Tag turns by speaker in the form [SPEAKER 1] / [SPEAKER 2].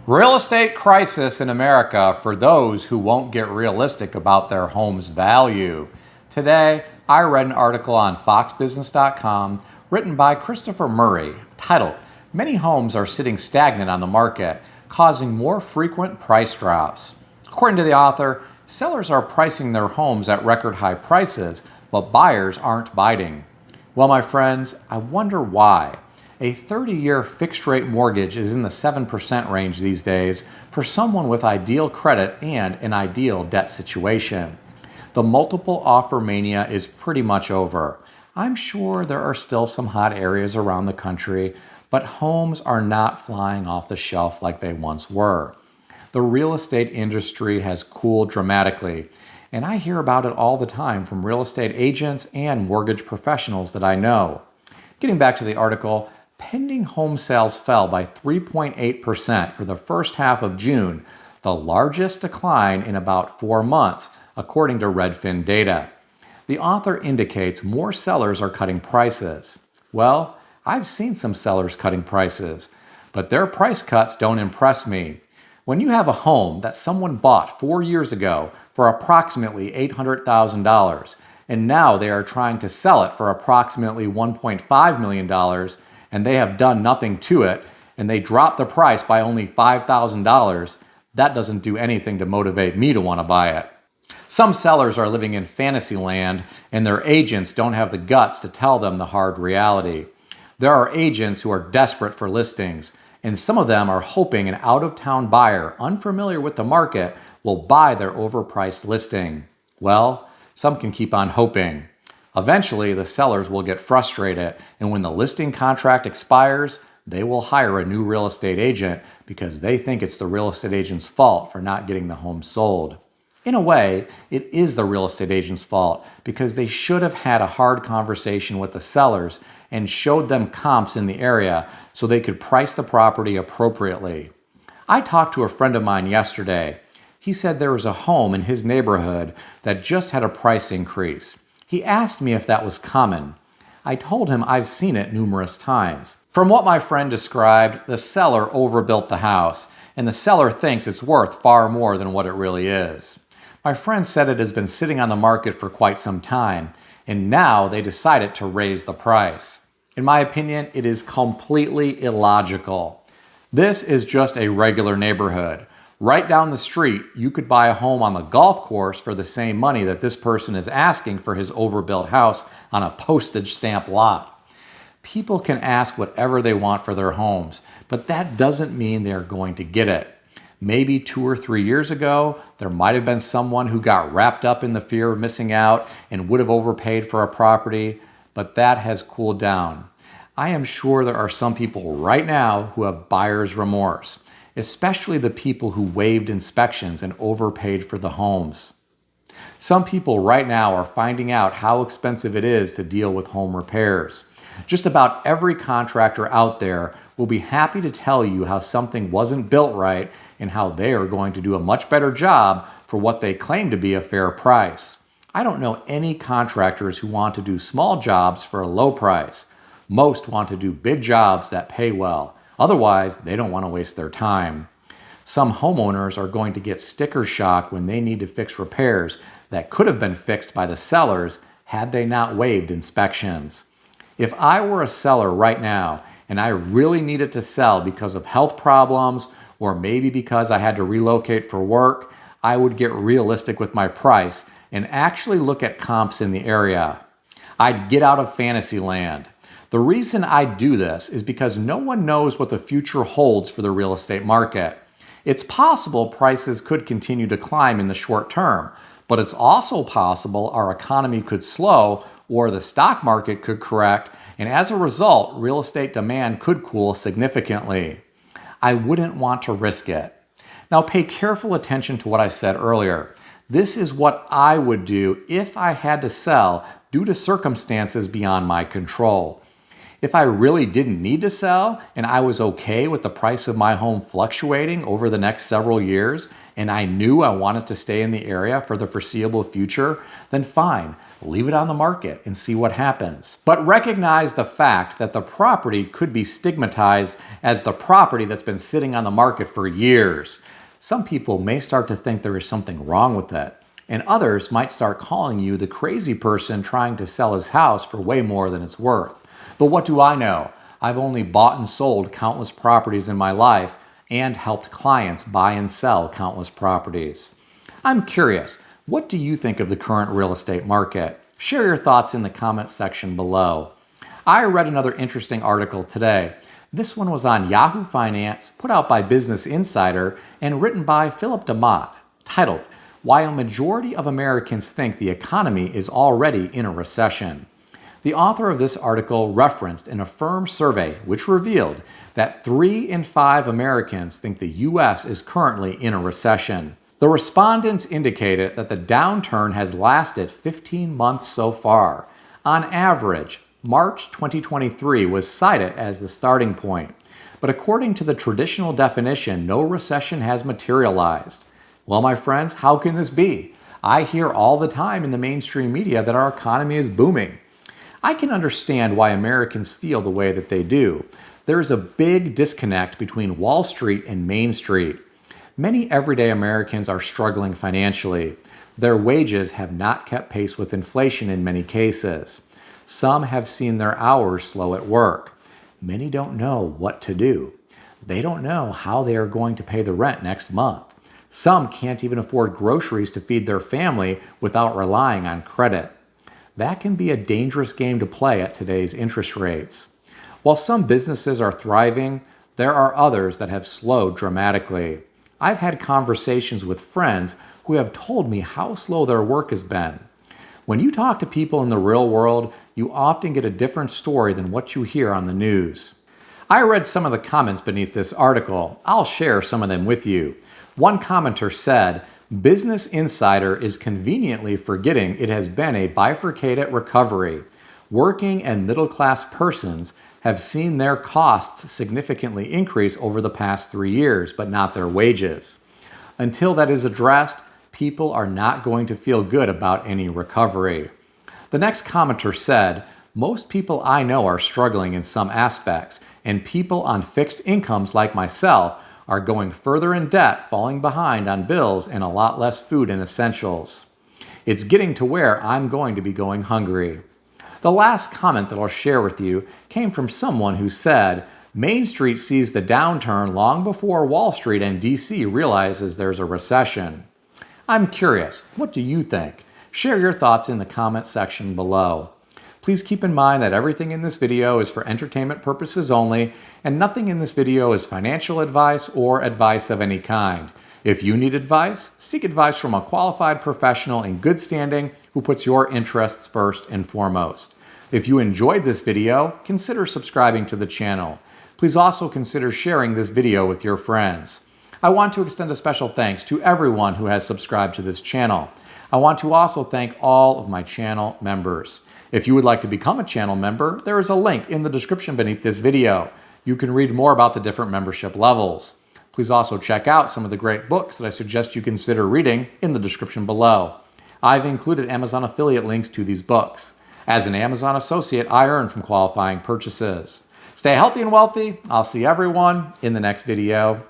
[SPEAKER 1] Real estate crisis in America for those who won't get realistic about their home's value. Today, I read an article on foxbusiness.com written by Christopher Murray titled, "Many homes are sitting stagnant on the market, causing more frequent price drops." According to the author, sellers are pricing their homes at record high prices, but buyers aren't biting. Well, my friends, I wonder why. A 30-year fixed-rate mortgage is in the 7% range these days for someone with ideal credit and an ideal debt situation. The multiple offer mania is pretty much over. I'm sure there are still some hot areas around the country, but homes are not flying off the shelf like they once were. The real estate industry has cooled dramatically, and I hear about it all the time from real estate agents and mortgage professionals that I know. Getting back to the article, pending home sales fell by 3.8% for the first half of June, the largest decline in about 4 months, according to Redfin data. The author indicates more sellers are cutting prices. Well, I've seen some sellers cutting prices, but their price cuts don't impress me. When you have a home that someone bought 4 years ago for approximately $800,000, and now they are trying to sell it for approximately $1.5 million, and they have done nothing to it, and they drop the price by only $5,000, that doesn't do anything to motivate me to want to buy it. Some sellers are living in fantasy land, and their agents don't have the guts to tell them the hard reality. There are agents who are desperate for listings, and some of them are hoping an out-of-town buyer unfamiliar with the market will buy their overpriced listing. Well, some can keep on hoping. Eventually, the sellers will get frustrated, and when the listing contract expires, they will hire a new real estate agent because they think it's the real estate agent's fault for not getting the home sold. In a way, it is the real estate agent's fault because they should have had a hard conversation with the sellers and showed them comps in the area so they could price the property appropriately. I talked to a friend of mine yesterday. He said there was a home in his neighborhood that just had a price increase. He asked me if that was common. I told him I've seen it numerous times. From what my friend described, the seller overbuilt the house, and the seller thinks it's worth far more than what it really is. My friend said it has been sitting on the market for quite some time, and now they decided to raise the price. In my opinion, it is completely illogical. This is just a regular neighborhood. Right down the street, you could buy a home on the golf course for the same money that this person is asking for his overbuilt house on a postage stamp lot. People can ask whatever they want for their homes, but that doesn't mean they're going to get it. Maybe 2 or 3 years ago, there might have been someone who got wrapped up in the fear of missing out and would have overpaid for a property, but that has cooled down. I am sure there are some people right now who have buyer's remorse, especially the people who waived inspections and overpaid for the homes. Some people right now are finding out how expensive it is to deal with home repairs. Just about every contractor out there will be happy to tell you how something wasn't built right and how they are going to do a much better job for what they claim to be a fair price. I don't know any contractors who want to do small jobs for a low price. Most want to do big jobs that pay well. Otherwise, they don't want to waste their time. Some homeowners are going to get sticker shock when they need to fix repairs that could have been fixed by the sellers had they not waived inspections. If I were a seller right now and I really needed to sell because of health problems or maybe because I had to relocate for work, I would get realistic with my price and actually look at comps in the area. I'd get out of fantasy land. The reason I do this is because no one knows what the future holds for the real estate market. It's possible prices could continue to climb in the short term, but it's also possible our economy could slow or the stock market could correct, and as a result, real estate demand could cool significantly. I wouldn't want to risk it. Now pay careful attention to what I said earlier. This is what I would do if I had to sell due to circumstances beyond my control. If I really didn't need to sell and I was okay with the price of my home fluctuating over the next several years and I knew I wanted to stay in the area for the foreseeable future, then fine, leave it on the market and see what happens. But recognize the fact that the property could be stigmatized as the property that's been sitting on the market for years. Some people may start to think there is something wrong with it, and others might start calling you the crazy person trying to sell his house for way more than it's worth. But what do I know? I've only bought and sold countless properties in my life and helped clients buy and sell countless properties. I'm curious, what do you think of the current real estate market? Share your thoughts in the comments section below. I read another interesting article today. This one was on Yahoo Finance, put out by Business Insider, and written by Philip DeMott, titled, "Why a Majority of Americans Think the Economy is Already in a Recession." The author of this article referenced an Affirm survey which revealed that 3 in 5 Americans think the U.S. is currently in a recession. The respondents indicated that the downturn has lasted 15 months so far. On average, March 2023 was cited as the starting point, but according to the traditional definition, no recession has materialized. Well, my friends, how can this be? I hear all the time in the mainstream media that our economy is booming. I can understand why Americans feel the way that they do. There is a big disconnect between Wall Street and Main Street. Many everyday Americans are struggling financially. Their wages have not kept pace with inflation in many cases. Some have seen their hours slow at work. Many don't know what to do. They don't know how they are going to pay the rent next month. Some can't even afford groceries to feed their family without relying on credit. That can be a dangerous game to play at today's interest rates. While some businesses are thriving, there are others that have slowed dramatically. I've had conversations with friends who have told me how slow their work has been. When you talk to people in the real world, you often get a different story than what you hear on the news. I read some of the comments beneath this article. I'll share some of them with you. One commenter said, "Business Insider is conveniently forgetting it has been a bifurcated recovery. Working and middle-class persons have seen their costs significantly increase over the past 3 years, but not their wages. Until that is addressed, people are not going to feel good about any recovery." The next commenter said, "Most people I know are struggling in some aspects, and people on fixed incomes like myself are going further in debt, falling behind on bills, and a lot less food and essentials. It's getting to where I'm going to be going hungry." The last comment that I'll share with you came from someone who said, "Main Street sees the downturn long before Wall Street and DC realizes there's a recession." I'm curious, what do you think? Share your thoughts in the comment section below. Please keep in mind that everything in this video is for entertainment purposes only, and nothing in this video is financial advice or advice of any kind. If you need advice, seek advice from a qualified professional in good standing who puts your interests first and foremost. If you enjoyed this video, consider subscribing to the channel. Please also consider sharing this video with your friends. I want to extend a special thanks to everyone who has subscribed to this channel. I want to also thank all of my channel members. If you would like to become a channel member, there is a link in the description beneath this video. You can read more about the different membership levels. Please also check out some of the great books that I suggest you consider reading in the description below. I've included Amazon affiliate links to these books. As an Amazon associate, I earn from qualifying purchases. Stay healthy and wealthy. I'll see everyone in the next video.